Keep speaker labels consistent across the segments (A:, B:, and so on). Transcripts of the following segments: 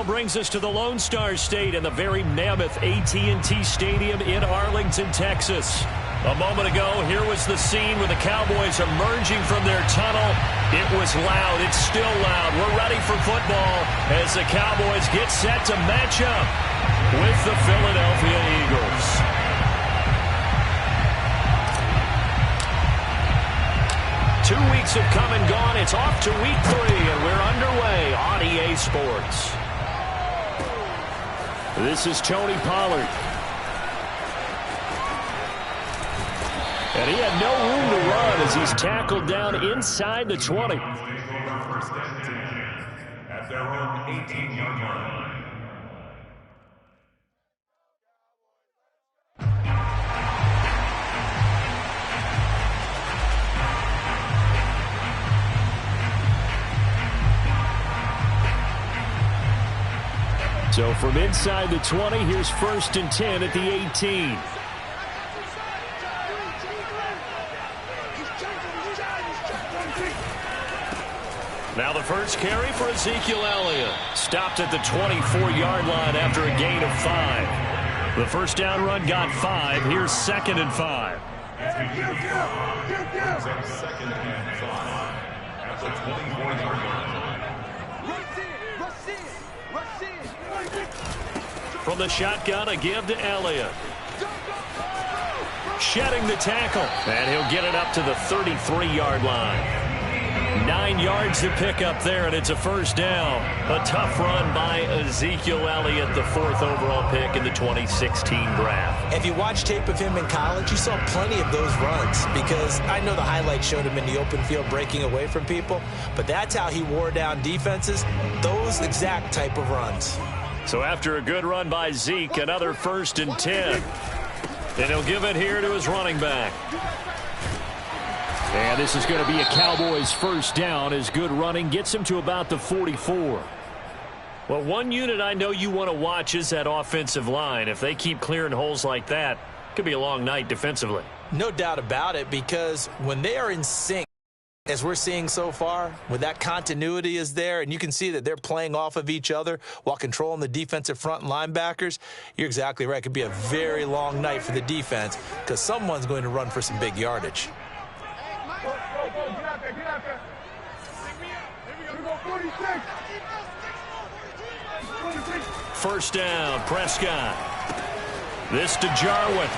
A: brings us to the Lone Star State in the very mammoth AT&T Stadium in Arlington, Texas. A moment ago, here was the scene with the Cowboys emerging from their tunnel. It was loud. It's still loud. We're ready for football as the Cowboys get set to match up with the Philadelphia Eagles. Two weeks have come and gone. It's off to week 3, and we're underway on EA Sports. This is Tony Pollard. And he had no room to run as he's tackled down inside the 20.
B: At their own 18-yard line.
A: So from inside the 20, here's 1st and 10 at the 18. Now the first carry for Ezekiel Elliott. Stopped at the 24-yard line after a gain of 5. The first down run got 5. Here's 2nd and 5.
B: Second and 5 at the 24-yard line.
A: From the shotgun, a give to Elliott. Shedding the tackle. And he'll get it up to the 33-yard line. 9 yards to pick up there, and it's a first down. A tough run by Ezekiel Elliott, the 4th overall pick in the 2016 draft.
C: If you watch tape of him in college, you saw plenty of those runs, because I know the highlights showed him in the open field breaking away from people, but that's how he wore down defenses, those exact type of runs.
A: So after a good run by Zeke, another 1st and 10. And he'll give it here to his running back. And this is going to be a Cowboys first down as good running gets him to about the 44. Well, one unit I know you want to watch is that offensive line. If they keep clearing holes like that, it could be a long night defensively.
C: No doubt about it, because when they are in sync, as we're seeing so far, when that continuity is there, and you can see that they're playing off of each other while controlling the defensive front and linebackers, you're exactly right. It could be a very long night for the defense because someone's going to run for some big yardage.
A: First down, Prescott. This to Jarwin.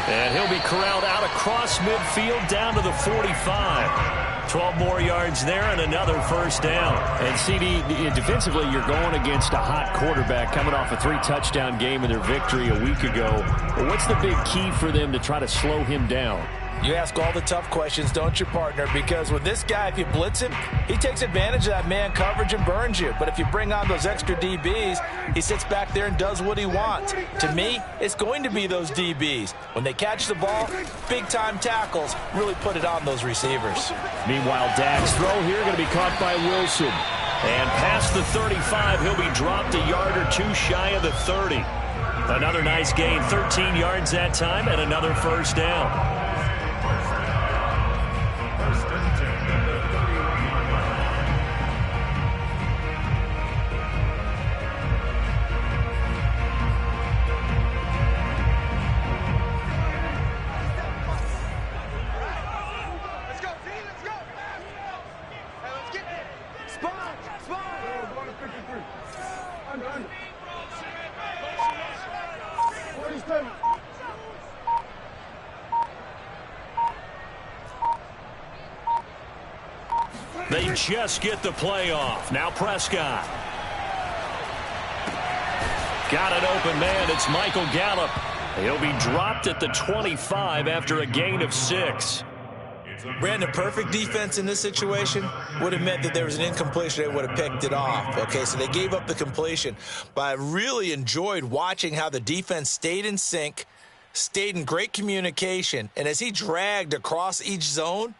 A: And he'll be corralled out across midfield down to the 45. 12 more yards there and another first down. And CD, defensively, you're going against a hot quarterback coming off a 3-touchdown game in their victory a week ago. But what's the big key for them to try to slow him down?
C: You ask all the tough questions, don't you, partner? Because with this guy, if you blitz him, he takes advantage of that man coverage and burns you. But if you bring on those extra DBs, he sits back there and does what he wants. To me, it's going to be those DBs. When they catch the ball, big-time tackles really put it on those receivers.
A: Meanwhile, Dak's throw here going to be caught by Wilson. And past the 35, he'll be dropped a yard or two shy of the 30. Another nice gain, 13 yards that time, and another first down. They just get the play off. Now Prescott. Got an open man. It's Michael Gallup. He'll be dropped at the 25 after a gain of 6.
C: Brandon, perfect defense in this situation would have meant that there was an incompletion. They would have picked it off. Okay, so they gave up the completion. But I really enjoyed watching how the defense stayed in sync, stayed in great communication, and as he dragged across each zone,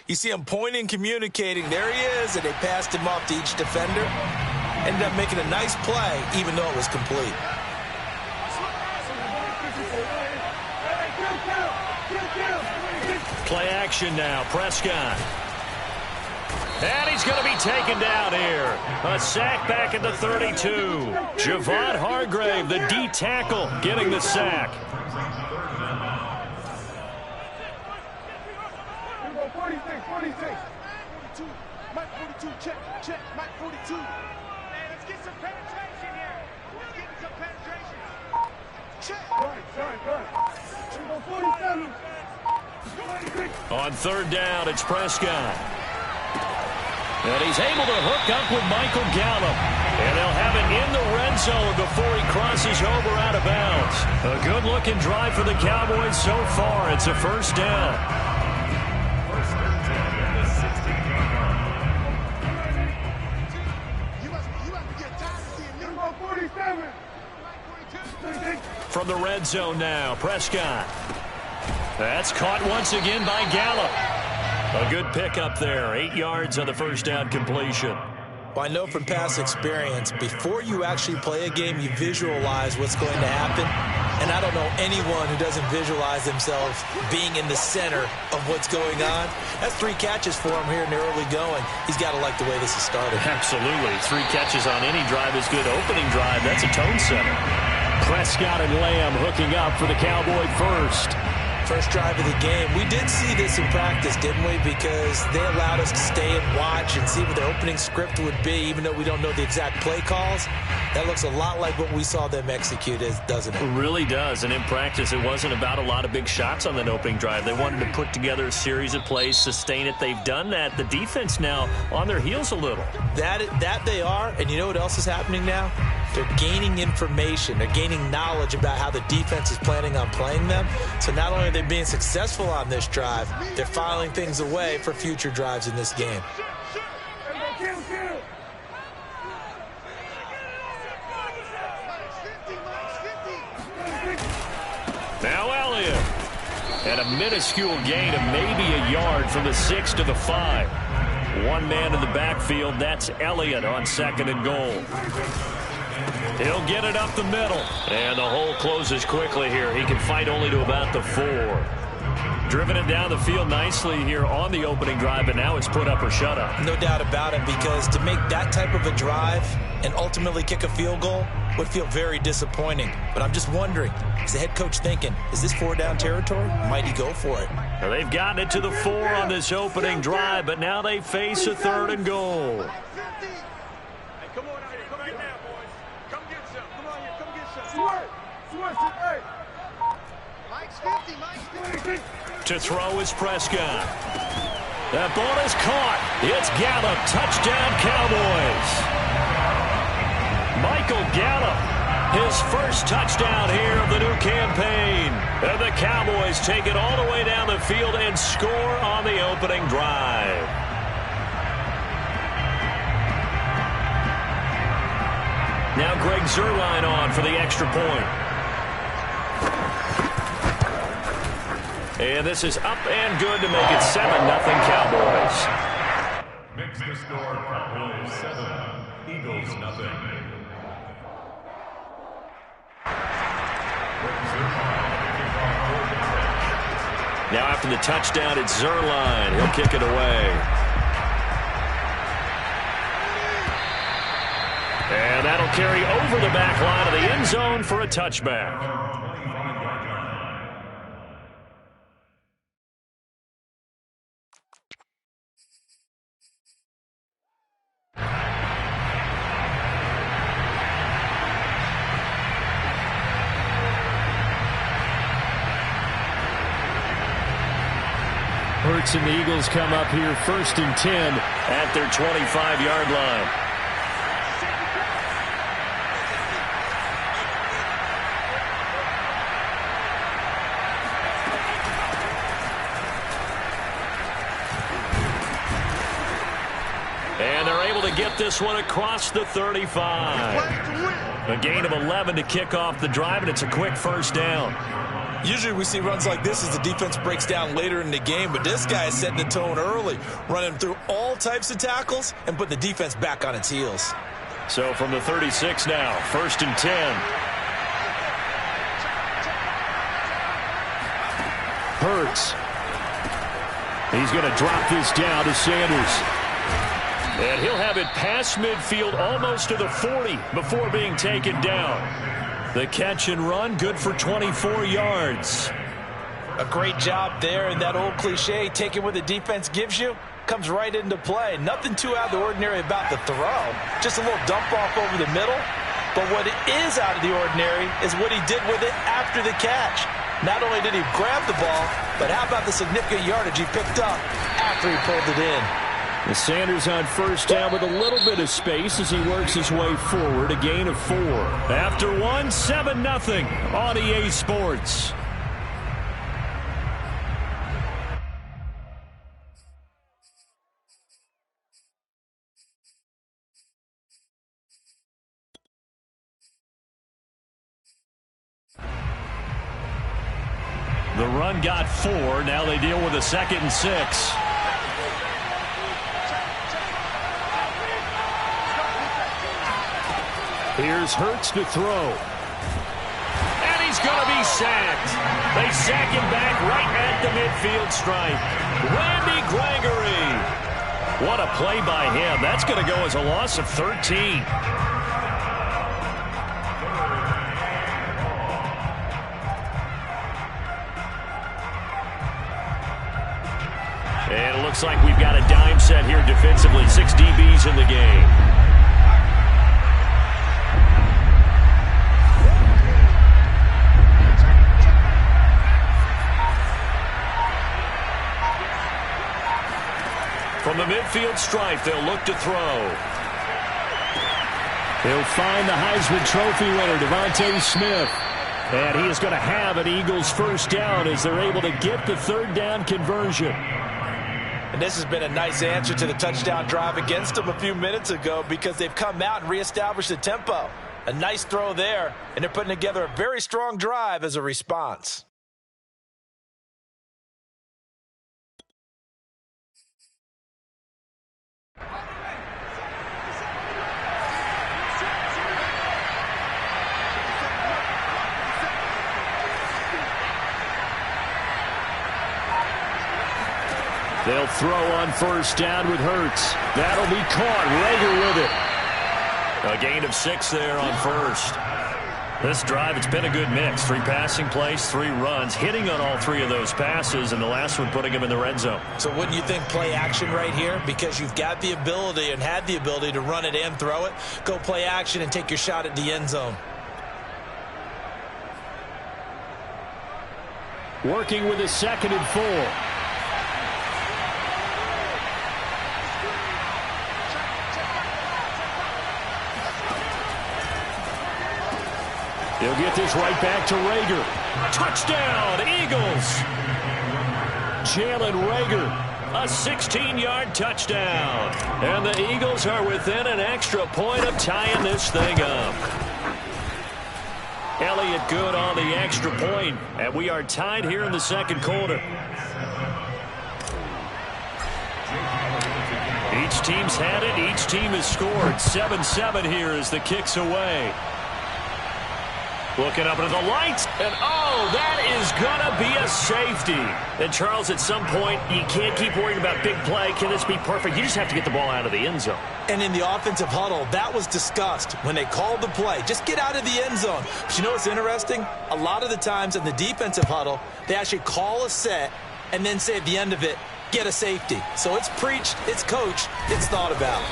C: you see him pointing, communicating. There he is, and they passed him off to each defender. Ended up making a nice play, even though it was complete.
A: Play action now, Prescott. And he's going to be taken down here. A sack back at the 32. Javon Hargrave, the D tackle, getting the sack.
D: 46. 42. Mike 42. Check. Mike 42. Hey, let's get some penetration here. Let's get some penetration. Check. Right. 47.
A: On third down, it's Prescott. And he's able to hook up with Michael Gallup. And they'll have it in the red zone before he crosses over out of bounds. A good-looking drive for the Cowboys so far. It's a first down. From the red zone now, Prescott. That's caught once again by Gallup. A good pickup there, 8 yards on the first down completion.
C: Well, I know from past experience, before you actually play a game, you visualize what's going to happen. And I don't know anyone who doesn't visualize themselves being in the center of what's going on. That's 3 catches for him here in the early going. He's got to like the way this has started.
A: Absolutely. 3 catches on any drive is good. Opening drive, that's a tone setter. Prescott and Lamb hooking up for the Cowboy first.
C: First drive of the game. We did see this in practice, didn't we? Because they allowed us to stay and watch and see what their opening script would be, even though we don't know the exact play calls. That looks a lot like what we saw them execute, doesn't it?
A: It really does. And in practice, it wasn't about a lot of big shots on that opening drive. They wanted to put together a series of plays, sustain it. They've done that. The defense now on their heels a little.
C: That they are. And you know what else is happening now? They're gaining information. They're gaining knowledge about how the defense is planning on playing them. So not only are they being successful on this drive, they're filing things away for future drives in this game.
A: Now Elliott. And a minuscule gain of maybe a yard from the 6 to the 5. One man in the backfield. That's Elliott on 2nd and goal. He'll get it up the middle. And the hole closes quickly here. He can fight only to about the 4. Driven it down the field nicely here on the opening drive, but now it's put up or shut up.
C: No doubt about it, because to make that type of a drive and ultimately kick a field goal would feel very disappointing. But I'm just wondering, is the head coach thinking, is this 4-down territory? Might he go for it?
A: Well, they've gotten it to the 4 on this opening drive, but now they face a 3rd and goal. To throw is Prescott. That ball is caught. It's Gallup. Touchdown, Cowboys. Michael Gallup, his first touchdown here of the new campaign. And the Cowboys take it all the way down the field and score on the opening drive. Now Greg Zuerlein on for the extra point. And this is up and good to make it 7-0 Cowboys.
B: Makes the score Cowboys 7, Eagles 0.
A: Now after the touchdown, it's Zuerlein. He'll kick it away. And that'll carry over the back line of the end zone for a touchback. Hurts and the Eagles come up here 1st and 10 at their 25-yard line. And they're able to get this one across the 35. A gain of 11 to kick off the drive, and it's a quick first down.
C: Usually we see runs like this as the defense breaks down later in the game, but this guy is setting the tone early, running through all types of tackles and putting the defense back on its heels.
A: So from the 36 now, 1st and 10. Hurts. He's going to drop this down to Sanders. And he'll have it past midfield almost to the 40 before being taken down. The catch and run, good for 24 yards.
C: A great job there, and that old cliche, taking what the defense gives you, comes right into play. Nothing too out of the ordinary about the throw. Just a little dump off over the middle. But what is out of the ordinary is what he did with it after the catch. Not only did he grab the ball, but how about the significant yardage he picked up after he pulled it in?
A: The Sanders on first down with a little bit of space as he works his way forward, a gain of 4. After 1, 7-0 on EA Sports. The run got 4. Now they deal with a 2nd and 6. Here's Hurts to throw. And he's going to be sacked. They sack him back right at the midfield stripe. Randy Gregory. What a play by him. That's going to go as a loss of 13. And it looks like we've got a dime set here defensively. 6 DBs in the game. From the midfield stripe, they'll look to throw. They'll find the Heisman Trophy winner, DeVonta Smith. And he is going to have an Eagles first down as they're able to get the 3rd down conversion.
C: And this has been a nice answer to the touchdown drive against them a few minutes ago because they've come out and reestablished the tempo. A nice throw there, and they're putting together a very strong drive as a response.
A: They'll throw on first down with Hurts. That'll be caught. Rager with it. A gain of 6 there on first. This drive, it's been a good mix. 3 passing plays, 3 runs, hitting on all 3 of those passes, and the last one putting him in the red zone.
C: So wouldn't you think play action right here? Because you've got the ability and had the ability to run it and throw it. Go play action and take your shot at the end zone.
A: Working with a 2nd and 4. He'll get this right back to Rager. Touchdown, Eagles. Jalen Rager, a 16-yard touchdown. And the Eagles are within an extra point of tying this thing up. Elliott good on the extra point, and we are tied here in the 2nd quarter. Each team's had it. Each team has scored. 7-7 here as the kick's away. Looking up into the lights, and oh, that is going to be a safety. And Charles, at some point, you can't keep worrying about big play. Can this be perfect? You just have to get the ball out of the end zone.
C: And in the offensive huddle, that was discussed when they called the play. Just get out of the end zone. But you know what's interesting? A lot of the times in the defensive huddle, they actually call a set and then say at the end of it, get a safety. So it's preached, it's coached, it's thought about.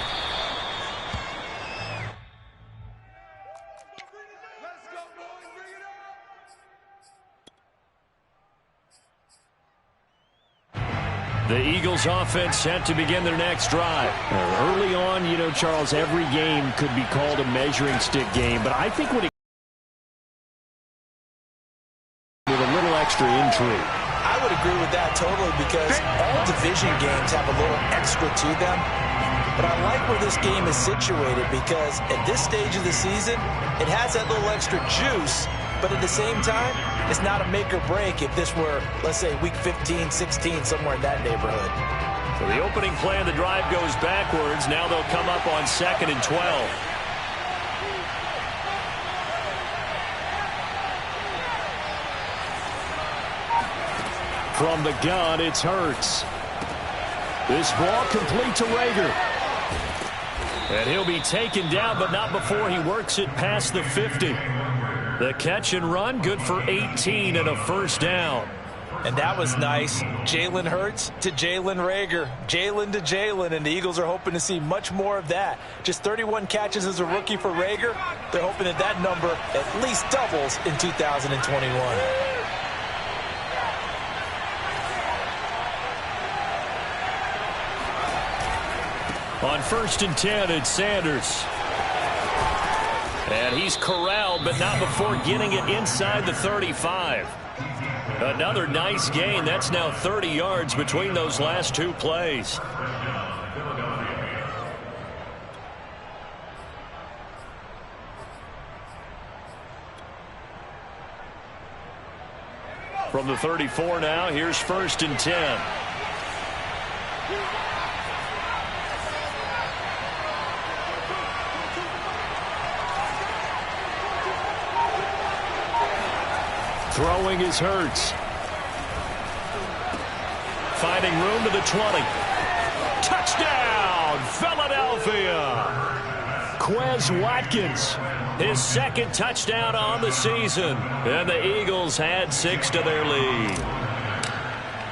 A: The Eagles offense set to begin their next drive. Early on, you know, Charles, every game could be called a measuring stick game, but I think when it with a little extra intrigue.
C: I would agree with that totally because all division games have a little extra to them. But I like where this game is situated because at this stage of the season, it has that little extra juice. But at the same time, it's not a make or break if this were, let's say, week 15, 16, somewhere in that neighborhood.
A: So the opening play of the drive goes backwards. Now they'll come up on 2nd and 12. From the gun, it's Hurts. This ball complete to Rager. And he'll be taken down, but not before he works it past the 50. The catch and run, good for 18 and a first down.
C: And that was nice. Jalen Hurts to Jalen Reagor. Jalen to Jalen, and the Eagles are hoping to see much more of that. Just 31 catches as a rookie for Reagor. They're hoping that that number at least doubles in 2021.
A: On 1st and 10, it's Sanders. And he's corralled, but not before getting it inside the 35. Another nice gain. That's now 30 yards between those last two plays. From the 34 now, here's 1st and 10. Throwing is Hurts. Finding room to the 20. Touchdown, Philadelphia! Quez Watkins, his second touchdown on the season. And the Eagles had 6 to their lead.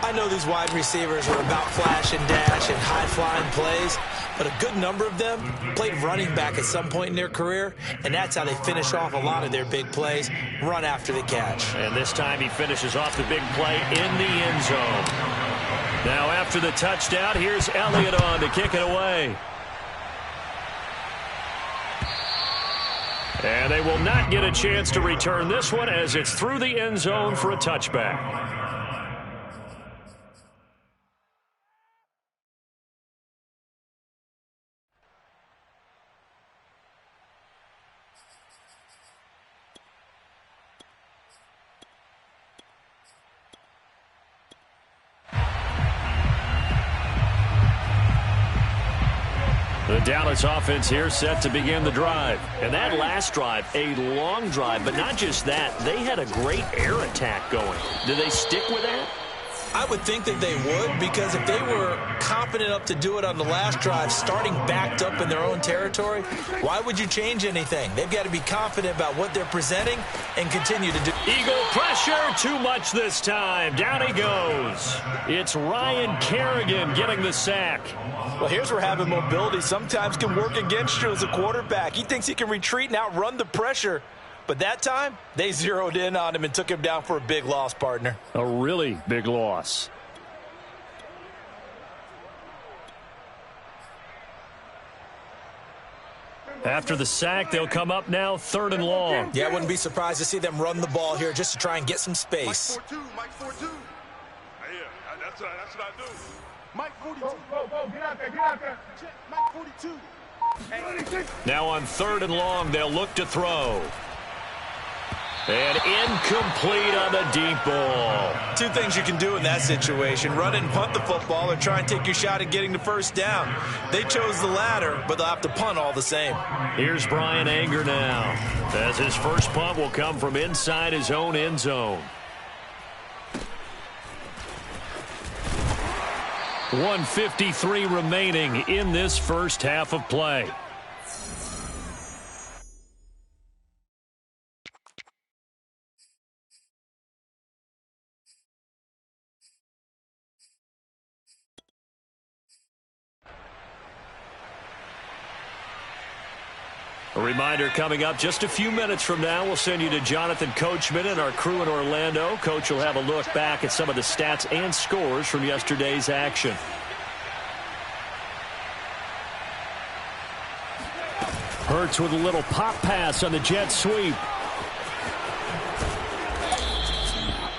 C: I know these wide receivers are about flash and dash and high-flying plays, but a good number of them played running back at some point in their career, and that's how they finish off a lot of their big plays, run after the catch.
A: And this time he finishes off the big play in the end zone. Now after the touchdown, here's Elliott on to kick it away. And they will not get a chance to return this one as it's through the end zone for a touchback. The Dallas offense here set to begin the drive. And that last drive, a long drive, but not just that. They had a great air attack going. Do they stick with that?
C: I would think that they would, because if they were confident enough to do it on the last drive, starting backed up in their own territory, why would you change anything? They've got to be confident about what they're presenting and continue to do.
A: Eagle pressure, too much this time. Down he goes. It's Ryan Kerrigan getting the sack.
C: Well, here's where having mobility sometimes can work against you as a quarterback. He thinks he can retreat and outrun the pressure. But that time, they zeroed in on him and took him down for a big loss, partner.
A: A really big loss. After the sack, they'll come up now 3rd and long.
C: Yeah, I wouldn't be surprised to see them run the ball here just to try and get some space.
D: Mike 4-2. Yeah, that's what I do. Mike 42. Go, get out there. Check, Mike 42.
A: Now on 3rd and long, they'll look to throw. And incomplete on the deep ball.
C: Two things you can do in that situation: run and punt the football, or try and take your shot at getting the first down. They chose the latter, but they'll have to punt all the same.
A: Here's Brian Anger now, as his first punt will come from inside his own end zone. 1:53 remaining in this first half of play. A reminder coming up just a few minutes from now, we'll send you to Jonathan Coachman and our crew in Orlando. Coach will have a look back at some of the stats and scores from yesterday's action. Hurts with a little pop pass on the jet sweep.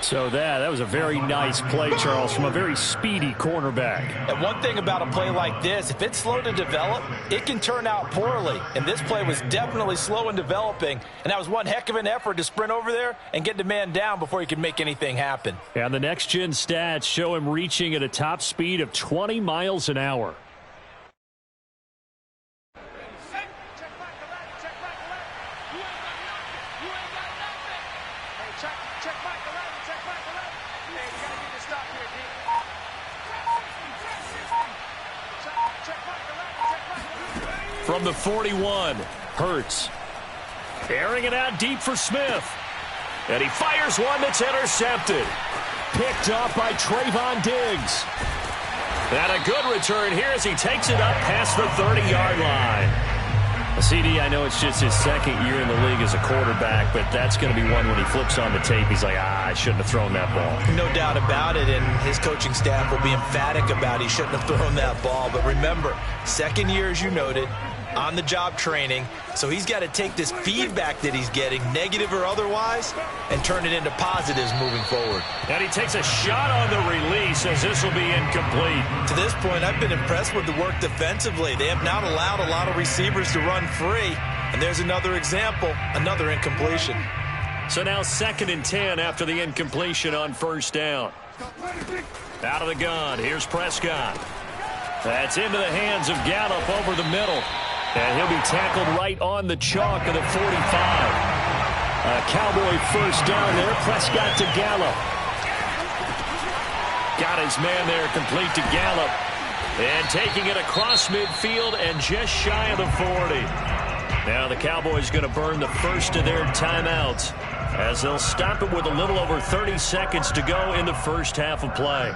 A: So that was a very nice play, Charles, from a very speedy cornerback.
C: And one thing about a play like this, if it's slow to develop, it can turn out poorly. And this play was definitely slow in developing, and that was one heck of an effort to sprint over there and get the man down before he could make anything happen.
A: And the next-gen stats show him reaching at a top speed of 20 miles an hour. From the 41, Hurts. Airing it out deep for Smith. And he fires one that's intercepted. Picked off by Trayvon Diggs. And a good return here as he takes it up past the 30-yard line. CD, I know it's just his second year in the league as a quarterback, but that's going to be one when he flips on the tape. He's like, I shouldn't have thrown that ball.
C: No doubt about it, and his coaching staff will be emphatic about he shouldn't have thrown that ball. But remember, second year, as you noted, on-the-job training, so he's got to take this feedback that he's getting, negative or otherwise, and turn it into positives moving forward.
A: And he takes a shot on the release as this will be incomplete.
C: To this point, I've been impressed with the work defensively. They have not allowed a lot of receivers to run free, and there's another example, another incompletion.
A: So now 2nd and 10 after the incompletion on first down. Out of the gun, here's Prescott. That's into the hands of Gallup over the middle. And he'll be tackled right on the chalk of the 45. A Cowboy first down there. Prescott to Gallup. Got his man there, complete to Gallup. And taking it across midfield and just shy of the 40. Now the Cowboys going to burn the first of their timeouts as they'll stop it with a little over 30 seconds to go in the first half of play.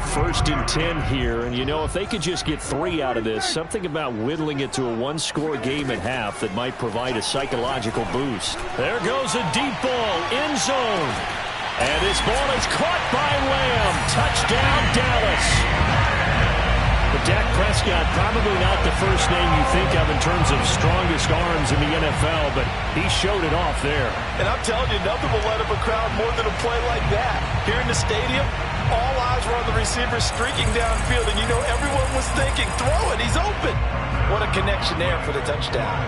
A: 1st and 10 here, and you know, if they could just get 3 out of this, something about whittling it to a one-score game at half that might provide a psychological boost. There goes a deep ball, end zone. And this ball is caught by Lamb. Touchdown, Dallas. But Dak Prescott, probably not the first name you think of in terms of strongest arms in the NFL, but he showed it off there.
C: And I'm telling you, nothing will let up a crowd more than a play like that. Here in the stadium, all eyes were on the receiver streaking downfield, and you know everyone was thinking, throw it, he's open. What a connection there for the touchdown.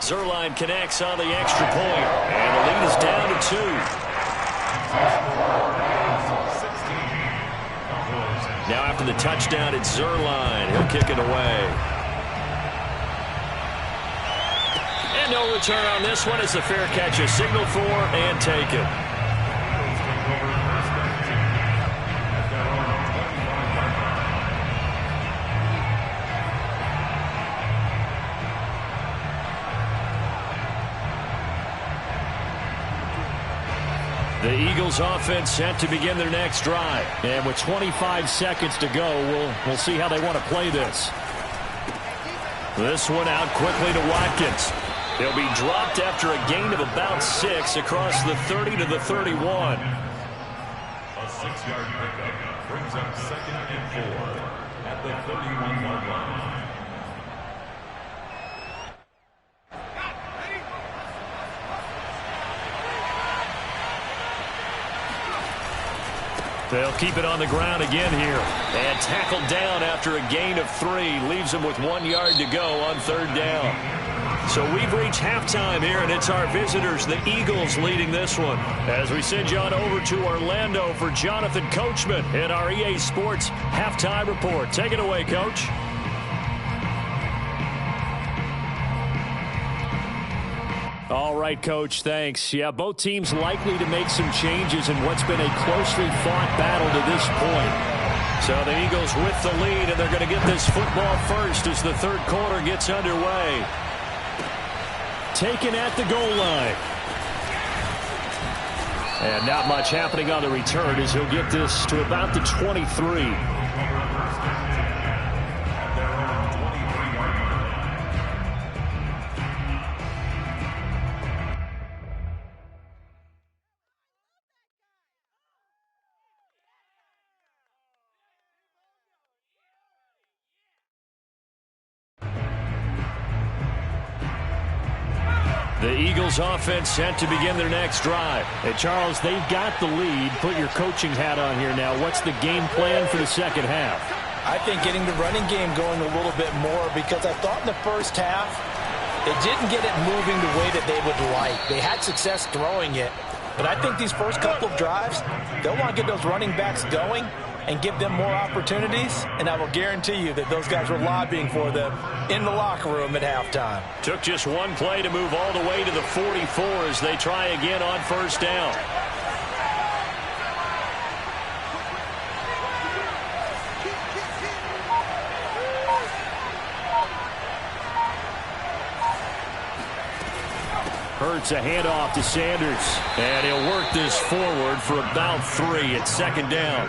A: Zuerlein connects on the extra point, and the lead is down to 2. Now after the touchdown, it's Zuerlein. He'll kick it away. And no return on this one as the fair catch is signaled for and taken. The Eagles offense set to begin their next drive. And with 25 seconds to go, we'll see how they want to play this. This one out quickly to Watkins. He'll be dropped after a gain of about 6 across the 30 to the 31.
B: A 6-yard pickup brings up 2nd and 4 at the 31-yard line.
A: They'll keep it on the ground again here. And tackled down after a gain of 3. Leaves them with 1 yard to go on 3rd down. So we've reached halftime here, and it's our visitors, the Eagles, leading this one. As we send you on over to Orlando for Jonathan Coachman in our EA Sports Halftime Report. Take it away, Coach. All right, Coach, thanks. Yeah, both teams likely to make some changes in what's been a closely fought battle to this point. So the Eagles with the lead, and they're going to get this football first as the 3rd quarter gets underway. Taken at the goal line. And not much happening on the return as he'll get this to about the 23. The Eagles offense set to begin their next drive. And Charles, they've got the lead. Put your coaching hat on here now. What's the game plan for the second half?
C: I think getting the running game going a little bit more, because I thought in the first half they didn't get it moving the way that they would like. They had success throwing it, but I think these first couple of drives, they'll want to get those running backs going and give them more opportunities, and I will guarantee you that those guys were lobbying for them in the locker room at halftime.
A: Took just one play to move all the way to the 44 as they try again on first down. Hurts a handoff to Sanders. And he'll work this forward for about 3 at second down.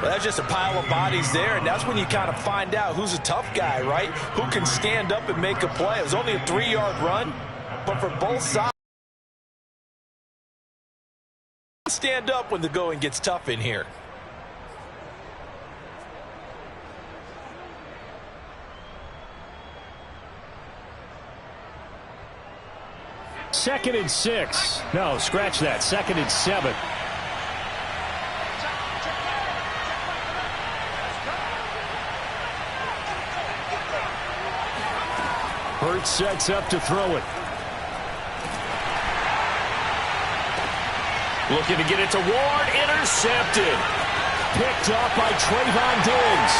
C: Well, that's just a pile of bodies there, and that's when you kind of find out who's a tough guy, right? Who can stand up and make a play. It was only a 3-yard run, but for both sides, stand up when the going gets tough in here.
A: Second and 6. No, scratch that. Second and 7. Hurts sets up to throw it. Looking to get it to Ward. Intercepted. Picked up by Trayvon Diggs.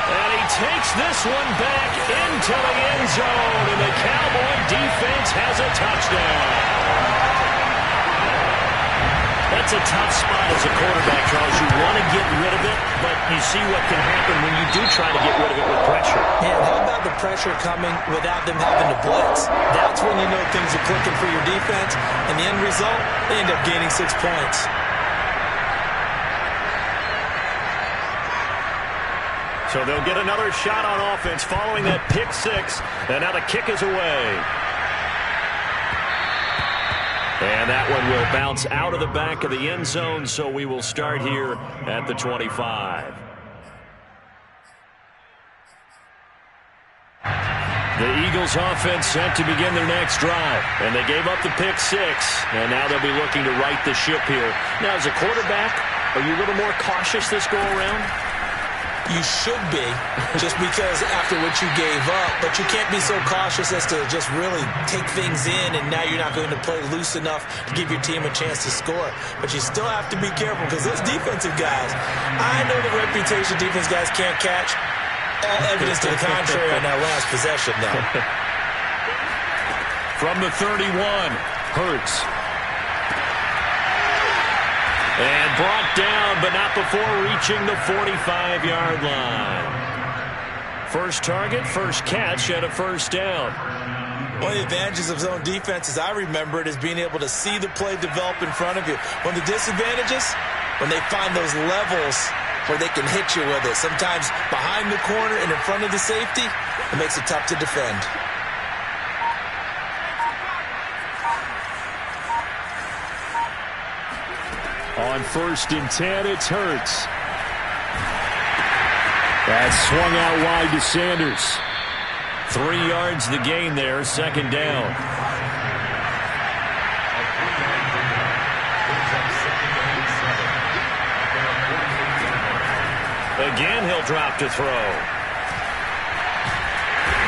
A: And he takes this one back into the end zone. And the Cowboy defense has a touchdown. That's a tough spot as a quarterback, Charles. You want to get rid of it, but you see what can happen when you do try to get rid of it with pressure.
C: Yeah, how about the pressure coming without them having to blitz? That's when you know things are clicking for your defense, and the end result, they end up gaining 6 points.
A: So they'll get another shot on offense following that pick 6, and now the kick is away. And that one will bounce out of the back of the end zone, so we will start here at the 25. The Eagles offense set to begin their next drive, and they gave up the pick 6, and now they'll be looking to right the ship here. Now, as a quarterback, are you a little more cautious this go-around?
C: You should be, just because after what you gave up, but you can't be so cautious as to just really take things in, and now you're not going to play loose enough to give your team a chance to score. But you still have to be careful, because those defensive guys, I know the reputation defense guys can't catch. All evidence to the contrary on that last possession, though.
A: From the 31, Hurts. And brought down, but not before reaching the 45-yard line. First target, first catch, and a first down.
C: One of the advantages of zone defense, as I remember it, is being able to see the play develop in front of you. One of the disadvantages, when they find those levels where they can hit you with it, sometimes behind the corner and in front of the safety, it makes it tough to defend.
A: On 1st and 10, it's Hurts. That's swung out wide to Sanders. 3 yards the gain there, second down. Again, he'll drop to throw.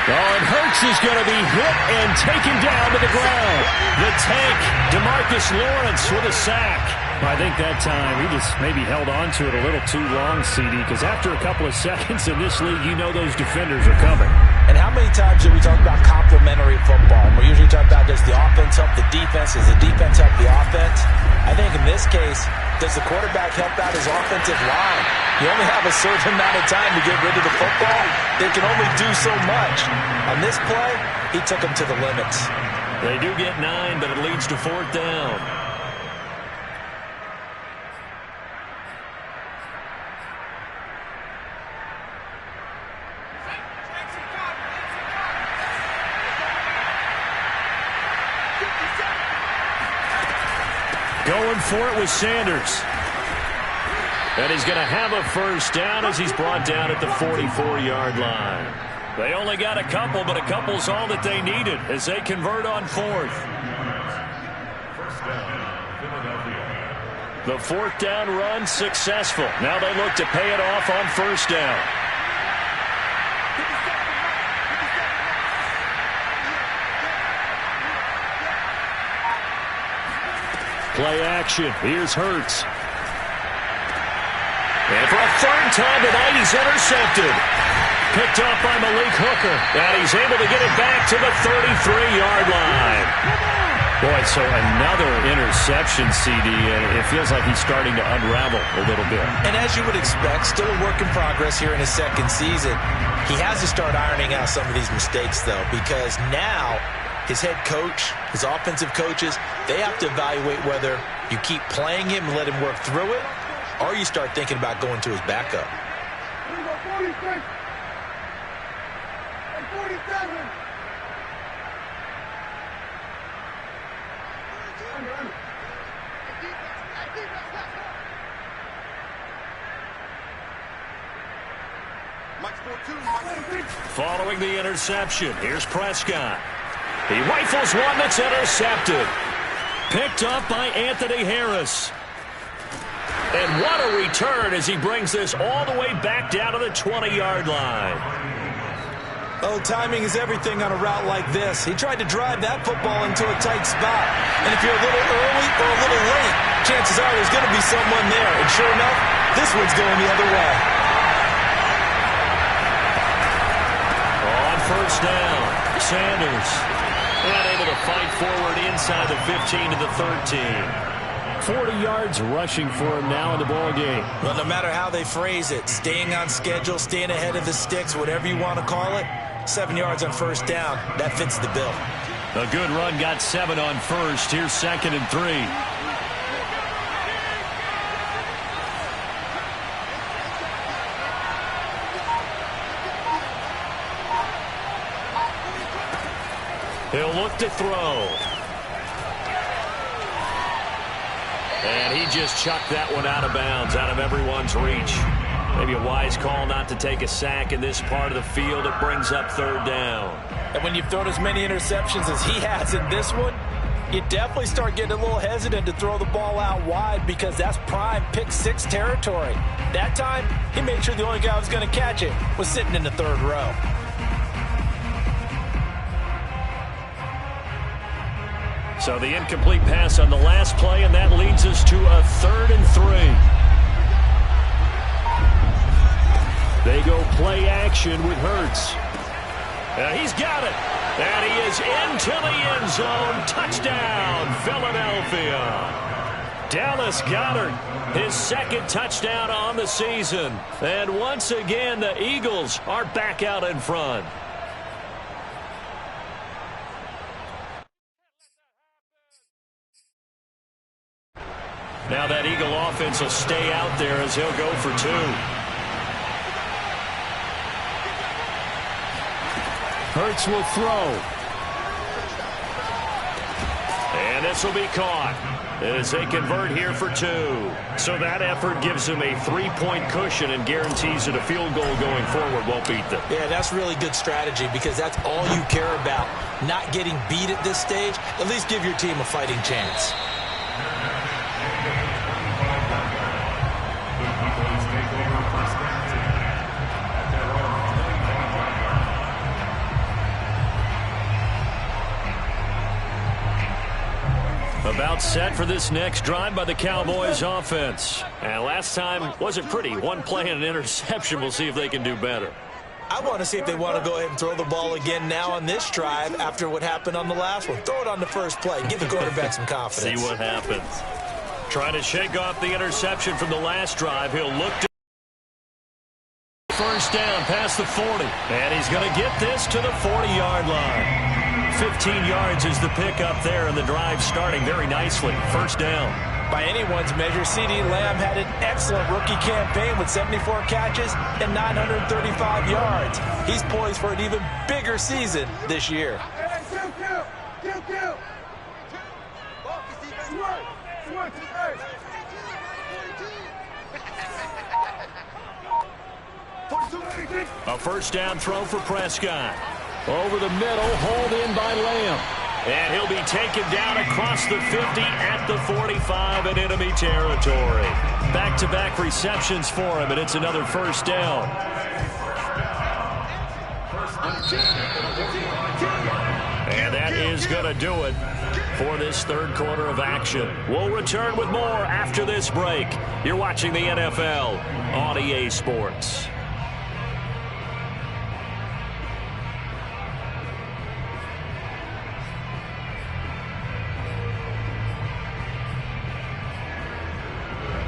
A: Oh, and Hurts is going to be hit and taken down to the ground. The tank, DeMarcus Lawrence with a sack.
E: I think that time he just maybe held on to it a little too long, CD, because after a couple of seconds in this league, you know those defenders are coming.
C: And how many times do we talk about complementary football? And we usually talk about, does the offense help the defense? Does the defense help the offense? I think in this case, does the quarterback help out his offensive line? You only have a certain amount of time to get rid of the football. They can only do so much. On this play, he took them to the limits.
A: They do get 9, but it leads to 4th down. Going for it with Sanders. And he's going to have a first down as he's brought down at the 44-yard line. They only got a couple, but a couple's all that they needed as they convert on 4th.
B: First down, Philadelphia.
A: The 4th down run successful. Now they look to pay it off on 1st down. Play action. Here's Hurts. And for a 3rd time tonight, he's intercepted. Picked up by Malik Hooker. And he's able to get it back to the 33-yard line.
E: Boy, so another interception, CD, and it feels like he's starting to unravel a little bit.
C: And as you would expect, still a work in progress here in his second season. He has to start ironing out some of these mistakes, though, because now his head coach, his offensive coaches, they have to evaluate whether you keep playing him and let him work through it, or you start thinking about going to his backup.
D: 46 and 47.
A: Following the interception, here's Prescott. He rifles one that's intercepted. Picked up by Anthony Harris. And what a return as he brings this all the way back down to the 20-yard line.
C: Oh, timing is everything on a route like this. He tried to drive that football into a tight spot. And if you're a little early or a little late, chances are there's going to be someone there. And sure enough, this one's going the other way.
A: On first down, Sanders unable to fight forward inside the 15 to the 13.
E: 40 yards rushing for him now in the ball game.
C: Well, no matter how they phrase it, staying on schedule, staying ahead of the sticks, whatever you want to call it, 7 yards on first down, that fits the bill.
A: A good run got 7 on first. Here's 2nd and 3. He'll look to throw. And he just chucked that one out of bounds, out of everyone's reach. Maybe a wise call not to take a sack in this part of the field. It brings up 3rd down.
C: And when you've thrown as many interceptions as he has in this one, you definitely start getting a little hesitant to throw the ball out wide because that's prime pick 6 territory. That time, he made sure the only guy who was going to catch it was sitting in the 3rd row.
A: So the incomplete pass on the last play, and that leads us to a 3rd and 3. They go play action with Hurts. He's got it. And he is into the end zone. Touchdown, Philadelphia. Dallas Goedert, his 2nd touchdown on the season. And once again, the Eagles are back out in front. Now that Eagle offense will stay out there as he'll go for 2.
E: Hurts will throw.
A: And this will be caught as they convert here for 2. So that effort gives them a 3-point cushion and guarantees that a field goal going forward won't beat them.
C: Yeah, that's really good strategy because that's all you care about. Not getting beat at this stage. At least give your team a fighting chance.
A: About set for this next drive by the Cowboys offense. And last time wasn't pretty. One play and an interception. We'll see if they can do better.
C: I want to see if they want to go ahead and throw the ball again now on this drive after what happened on the last one. Throw it on the first play. Give the quarterback some confidence.
A: See what happens. Trying to shake off the interception from the last drive. He'll look to first down past the 40. And he's going to get this to the 40-yard line. 15 yards is the pickup there, and the drive starting very nicely. First down.
C: By anyone's measure, CeeDee Lamb had an excellent rookie campaign with 74 catches and 935 yards. He's poised for an even bigger season this year.
A: A first down throw for Prescott. Over the middle, hauled in by Lamb. And he'll be taken down across the 50 at the 45 in enemy territory. Back-to-back receptions for him, and it's another first down. And that is going to do it for this 3rd quarter of action. We'll return with more after this break. You're watching the NFL on EA Sports.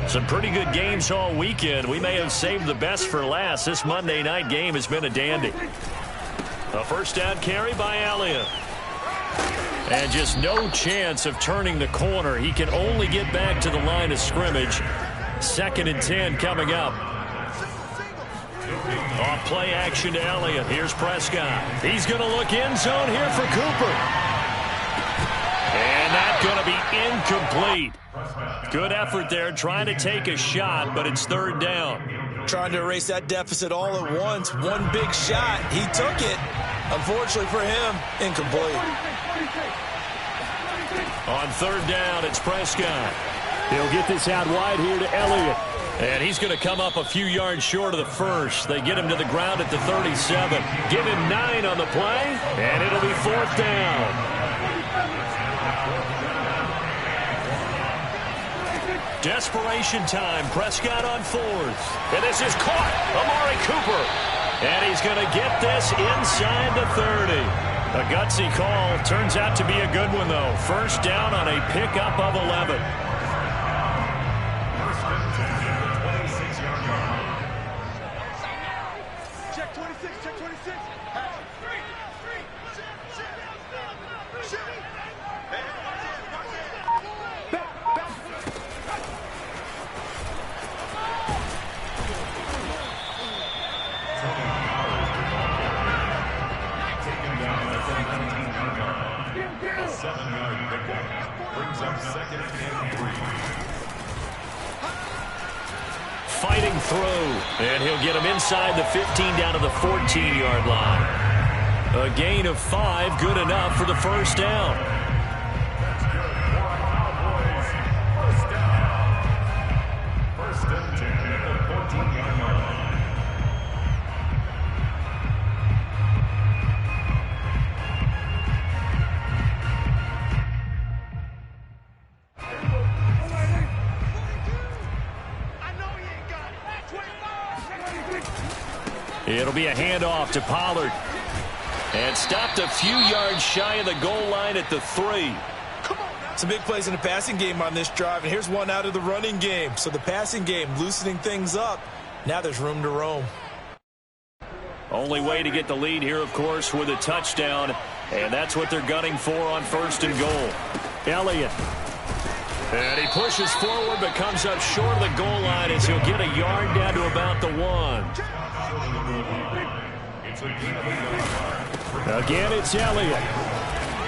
A: Some pretty good games all weekend. We may have saved the best for last. This Monday night game has been a dandy. A first down carry by Elliott. And just no chance of turning the corner. He can only get back to the line of scrimmage. 2nd and 10 coming up. Off play action to Elliott. Here's Prescott. He's going to look end zone here for Cooper. And that's going to be incomplete. Good effort there, trying to take a shot, but it's 3rd down.
C: Trying to erase that deficit all at once. One big shot. He took it. Unfortunately for him, incomplete.
A: On 3rd down, it's Prescott.
E: He'll get this out wide here to Elliott.
A: And he's going to come up a few yards short of the first. They get him to the ground at the 37. Give him 9 on the play, and it'll be 4th down. Desperation time. Prescott on 4th. And this is caught. Amari Cooper. And he's going to get this inside the 30. A gutsy call. Turns out to be a good one, though. First down on a pickup of 11.
D: Check 26, check 26.
A: Fighting through, and he'll get him inside the 15 down to the 14-yard line. A gain of 5, good enough for the first down.
B: First and 10 at the 14-yard line.
A: It'll be a handoff to Pollard. And stopped a few yards shy of the goal line at the 3.
C: Some big plays in the passing game on this drive, and here's one out of the running game. So the passing game loosening things up. Now there's room to roam.
A: Only way to get the lead here, of course, with a touchdown. And that's what they're gunning for on 1st and goal. Elliott. And he pushes forward but comes up short of the goal line as he'll get a yard down to about the 1. Again, it's Elliott.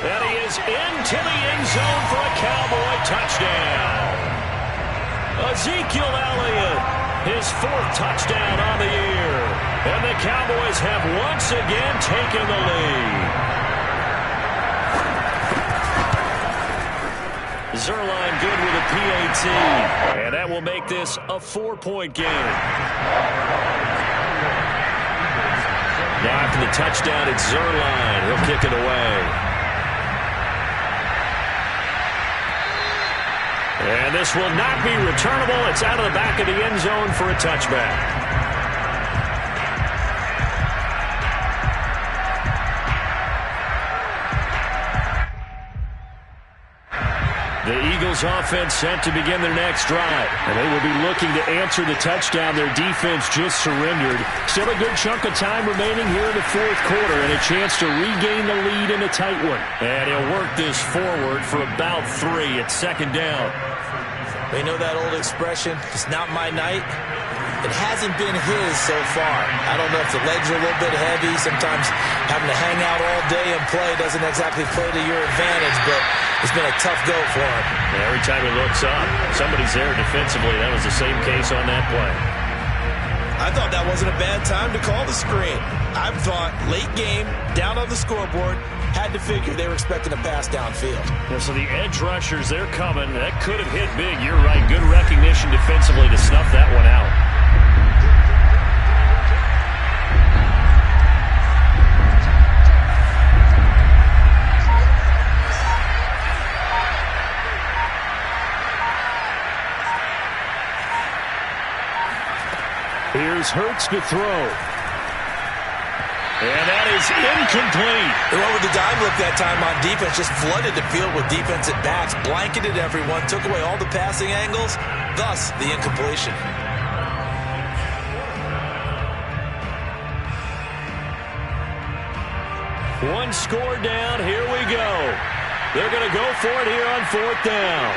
A: And he is into the end zone for a Cowboy touchdown. Ezekiel Elliott, his 4th touchdown on the year. And the Cowboys have once again taken the lead. Zuerlein good with a PAT. And that will make this a 4-point game. Now after the touchdown, it's Zuerlein. He'll kick it away. And this will not be returnable. It's out of the back of the end zone for a touchback. The Eagles offense set to begin their next drive. And they will be looking to answer the touchdown their defense just surrendered. Still a good chunk of time remaining here in the 4th quarter and a chance to regain the lead in a tight one. And he'll work this forward for about 3 at 2nd down.
C: You know that old expression, it's not my night? It hasn't been his so far. I don't know if the legs are a little bit heavy. Sometimes having to hang out all day and play doesn't exactly play to your advantage, but it's been a tough go for him.
A: And every time he looks up, somebody's there defensively. That was the same case on that play.
C: I thought that wasn't a bad time to call the screen. I thought late game, down on the scoreboard, had to figure they were expecting a pass downfield.
A: Yeah, so the edge rushers, they're coming. That could have hit big. You're right. Good recognition defensively to snuff that one out.
E: Here's Hurts to throw.
A: And that is incomplete.
C: They went with the dime look that time on defense, just flooded the field with defensive backs, blanketed everyone, took away all the passing angles, thus the incompletion.
A: One score down. Here we go. They're going to go for it here on 4th down.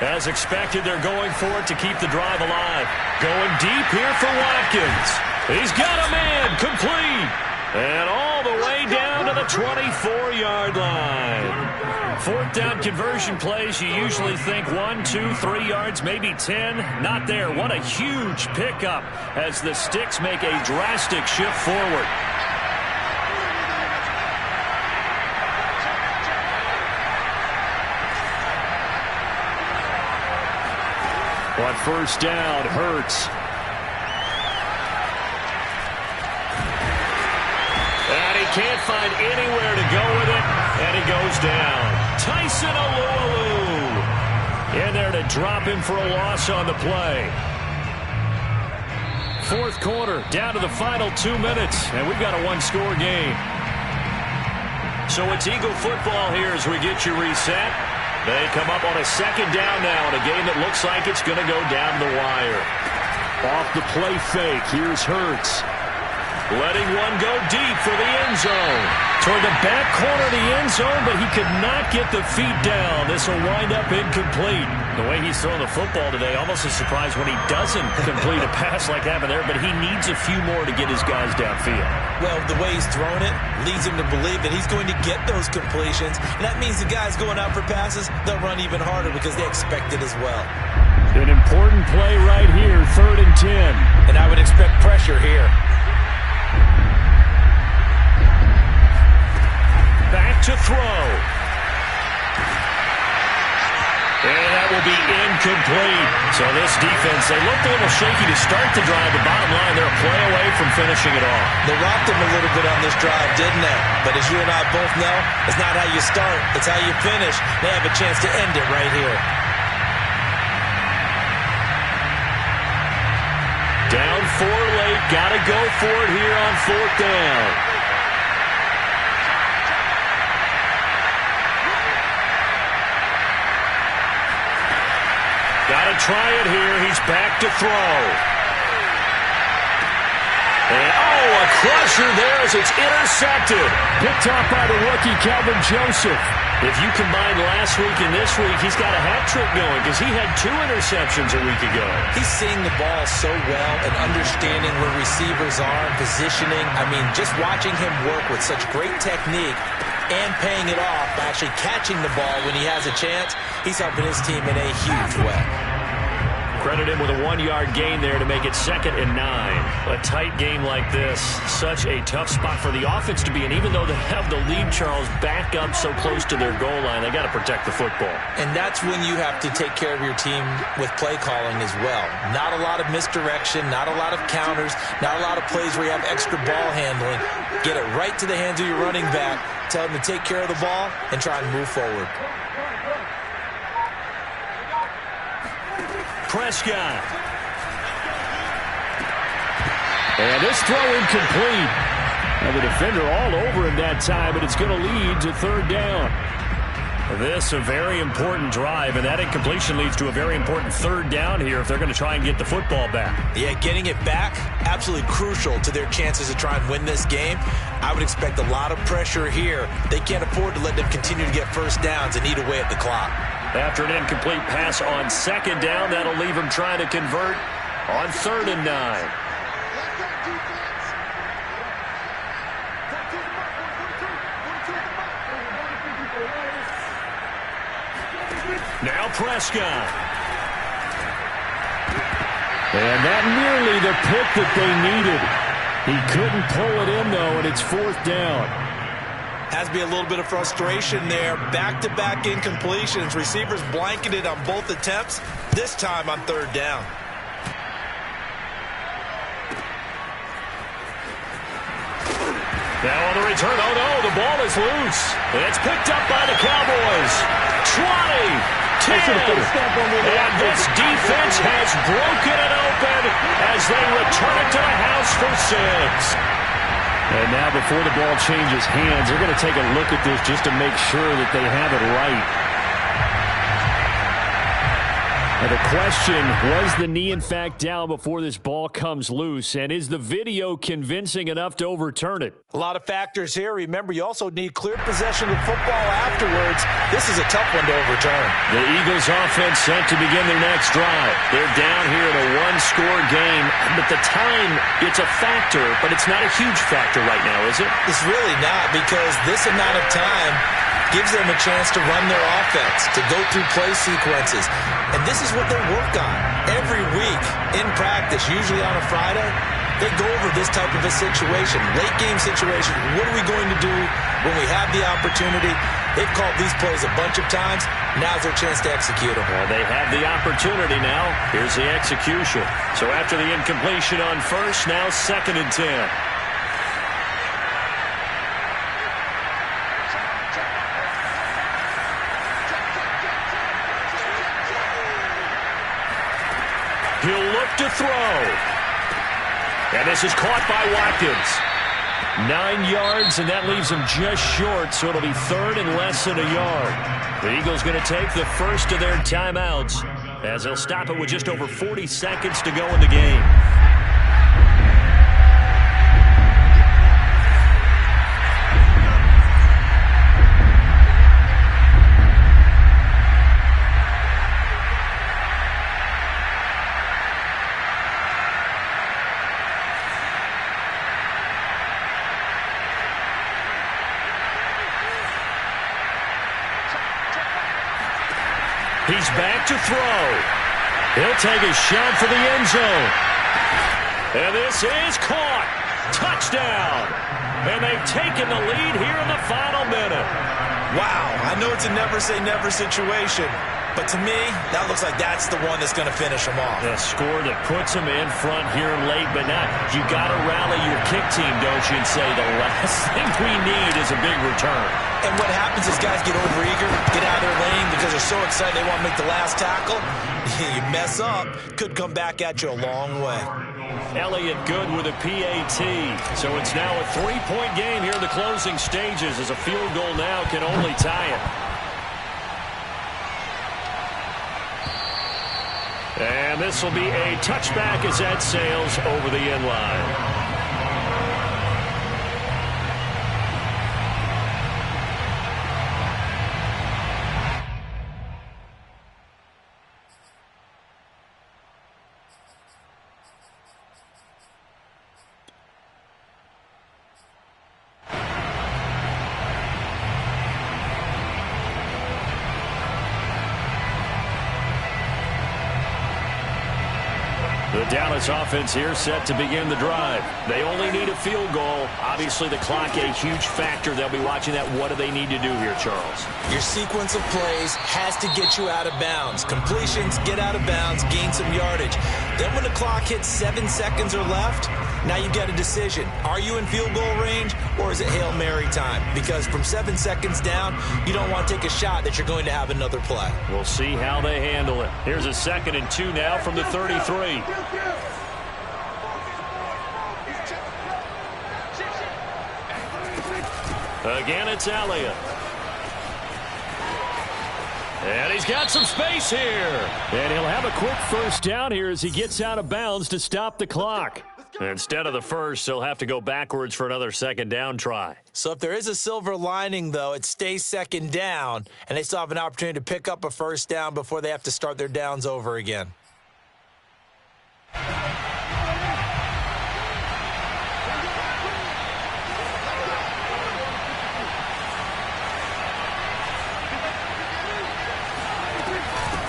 A: As expected, they're going for it to keep the drive alive. Going deep here for Watkins. He's got a man, complete. And all the way down to the 24-yard line. 4th down conversion plays, you usually think 1, 2, 3 yards, maybe 10. Not there. What a huge pickup as the Sticks make a drastic shift forward. On 1st down, Hurts. And he can't find anywhere to go with it, and he goes down. Tyson Alualu in there to drop him for a loss on the play. 4th quarter, down to the final 2 minutes, and we've got a one-score game. So it's Eagle football here as we get you reset. They come up on a 2nd down now in a game that looks like it's going to go down the wire. Off the play fake, here's Hurts. Letting one go deep for the end zone. Toward the back corner of the end zone, but he could not get the feet down. This will wind up incomplete. The way he's throwing the football today, almost a surprise when he doesn't complete a pass like happened there, but he needs a few more to get his guys downfield.
C: Well, the way he's thrown it leads him to believe that he's going to get those completions, and that means the guys going out for passes, they'll run even harder because they expect it as well.
E: An important play right here, 3rd and 10.
C: And I would expect pressure here.
A: Back to throw. And that will be incomplete. So this defense, they looked a little shaky to start the drive. The bottom line, they're a play away from finishing it off.
C: They rocked them a little bit on this drive, didn't they? But as you and I both know, it's not how you start, it's how you finish. They have a chance to end it right here.
A: Down 4 late, got to go for it here on 4th down. Got to try it here. He's back to throw. And, a crusher there as it's intercepted.
E: Picked off by the rookie, Calvin Joseph.
A: If you combine last week and this week, he's got a hat trick going because he had 2 interceptions a week ago.
C: He's seeing the ball so well and understanding where receivers are and positioning. I mean, just watching him work with such great technique and paying it off by actually catching the ball when he has a chance, he's helping his team in a huge way.
A: Credit him with a 1-yard gain there to make it 2nd and 9. A tight game like this, such a tough spot for the offense to be in. Even though they have the lead, Charles, back up so close to their goal line, they got to protect the football.
C: And that's when you have to take care of your team with play calling as well. Not a lot of misdirection, not a lot of counters, not a lot of plays where you have extra ball handling. Get it right to the hands of your running back, tell him to take care of the ball, and try and move forward.
A: Prescott.
E: And this throw incomplete. Now the defender all over him that time, but it's going to lead to 3rd down.
A: This a very important drive, and that incompletion leads to a very important 3rd down here if they're going to try and get the football back.
C: Yeah, getting it back, absolutely crucial to their chances to try and win this game. I would expect a lot of pressure here. They can't afford to let them continue to get 1st downs and eat away at the clock.
A: After an incomplete pass on 2nd down, that'll leave him trying to convert on 3rd and 9. Now Prescott.
E: And that nearly the pick that they needed. He couldn't pull it in, though, and it's 4th down.
C: Has to be a little bit of frustration there. Back-to-back incompletions. Receivers blanketed on both attempts, this time on 3rd down.
A: Now on the return, oh no, the ball is loose. It's picked up by the Cowboys. 20. And this defense has broken it open as they return it to the house for 6.
E: And now before the ball changes hands, they're going to take a look at this just to make sure that they have it right. Now the question, was the knee in fact down before this ball comes loose? And is the video convincing enough to overturn it?
C: A lot of factors here. Remember, you also need clear possession of football afterwards. This is a tough one to overturn.
A: The Eagles offense set to begin their next drive. They're down here in a one-score game, but the time, it's a factor, but it's not a huge factor right now, is it?
C: It's really not, because this amount of time gives them a chance to run their offense, to go through play sequences. And this is what they work on every week in practice, usually on a Friday. They go over this type of a situation, late game situation. What are we going to do when we have the opportunity? They've called these plays a bunch of times. Now's their chance to execute them.
A: Well, they have the opportunity now. Here's the execution. So after the incompletion on first, now 2nd and 10. He'll look to throw. And this is caught by Watkins. 9 yards, and that leaves him just short, so it'll be 3rd and less than a yard. The Eagles going to take the first of their timeouts as they'll stop it with just over 40 seconds to go in the game. He's back to throw. He'll take a shot for the end zone. And this is caught. Touchdown. And they've taken the lead here in the final minute.
C: Wow, I know it's a never-say-never situation, but to me, that looks like that's the one that's going to finish them off.
A: A score that puts them in front here late, but not. You got to rally your kick team, don't you, and say the last thing we need is a big return.
C: And what happens is guys get overeager, get out of their lane because they're so excited they want to make the last tackle. You mess up, could come back at you a long way.
A: Elliott good with a PAT. So it's now a 3-point game here in the closing stages as a field goal now can only tie it. And this will be a touchback as that sails over the end line. The Dallas offense here set to begin the drive. They only need a field goal. Obviously, the clock a huge factor. They'll be watching that. What do they need to do here, Charles?
C: Your sequence of plays has to get you out of bounds. Completions, get out of bounds, gain some yardage. Then when the clock hits 7 seconds or left, now you've got a decision. Are you in field goal range or is it Hail Mary time? Because from 7 seconds down, you don't want to take a shot that you're going to have another play.
A: We'll see how they handle it. Here's a 2nd and 2 now from the 33. Again, it's Elliott. And he's got some space here. And he'll have a quick first down here as he gets out of bounds to stop the clock. Instead of the first, he'll have to go backwards for another 2nd down try.
C: So if there is a silver lining, though, it stays 2nd down, and they still have an opportunity to pick up a first down before they have to start their downs over again.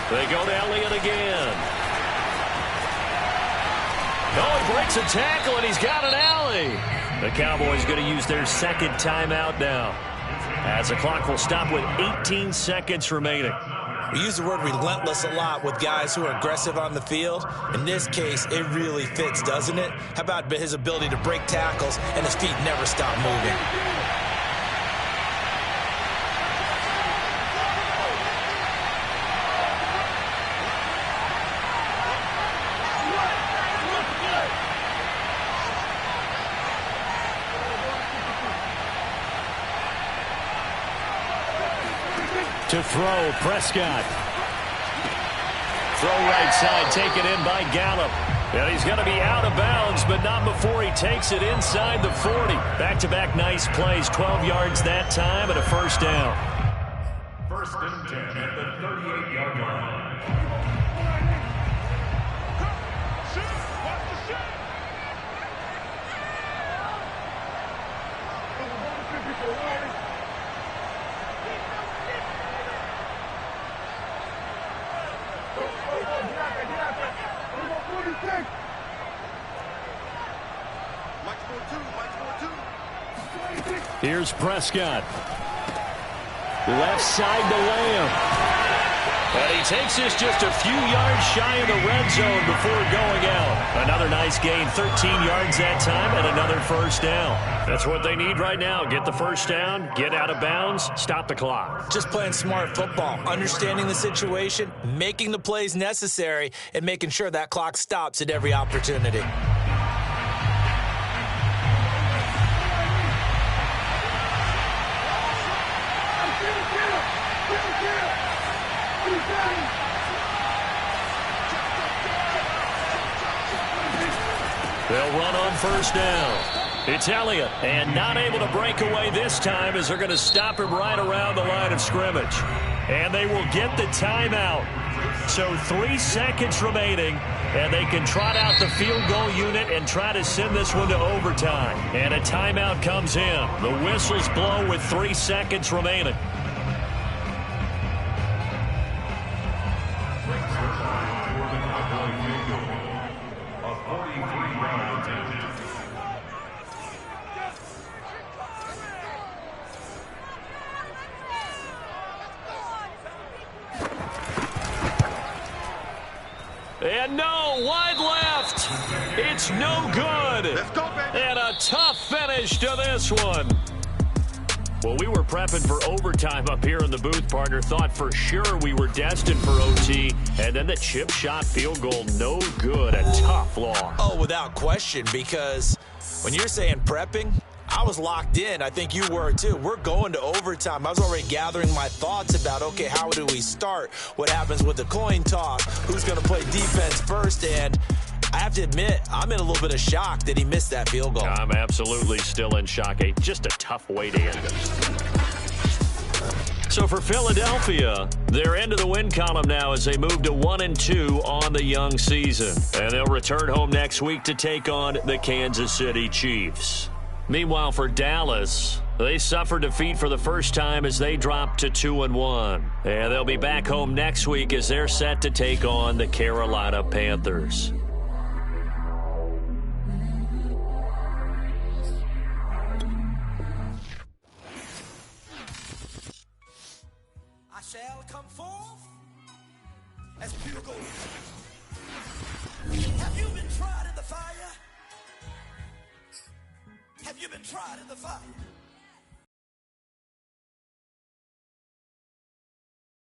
A: They go to Elliott again. Oh, he breaks a tackle, and he's got an alley. The Cowboys going to use their 2nd timeout now, as the clock will stop with 18 seconds remaining.
C: We use the word relentless a lot with guys who are aggressive on the field. In this case, it really fits, doesn't it? How about his ability to break tackles and his feet never stop moving?
E: To throw, Prescott.
A: Throw right side, taken in by Gallup. And he's going to be out of bounds, but not before he takes it inside the 40. Back-to-back nice plays, 12 yards that time and a first down.
B: First and 10 at the 38-yard line.
E: Here's Prescott. Left side to Lamb.
A: And he takes this just a few yards shy of the red zone before going out. Another nice gain, 13 yards that time, and another first down.
E: That's what they need right now. Get the first down, get out of bounds, stop the clock.
C: Just playing smart football, understanding the situation, making the plays necessary, and making sure that clock stops at every opportunity.
A: They'll run on first down. It's Elliott, and not able to break away this time as they're going to stop him right around the line of scrimmage. And they will get the timeout. So 3 seconds remaining, and they can trot out the field goal unit and try to send this one to overtime. And a timeout comes in. The whistles blow with 3 seconds remaining. And no, wide left. It's no good.
D: Let's go, baby.
A: And a tough finish to this one.
E: Well, we were prepping for overtime up here in the booth, partner. Thought for sure we were destined for OT. And then the chip shot field goal, no good. A tough loss.
C: Oh, without question, because when you're saying prepping, I was locked in. I think you were too. We're going to overtime. I was already gathering my thoughts about, okay, how do we start? What happens with the coin toss? Who's going to play defense first? And I have to admit, I'm in a little bit of shock that he missed that field goal.
E: I'm absolutely still in shock. Just a tough way to end it.
A: So for Philadelphia, they're into the win column now as they move to 1-2 on the young season. And they'll return home next week to take on the Kansas City Chiefs. Meanwhile, for Dallas, they suffered defeat for the first time as they dropped to 2-1. And they'll be back home next week as they're set to take on the Carolina Panthers.
F: I shall come forth as pure gold. Have you been tried in the fire? Have you been tried in the fire?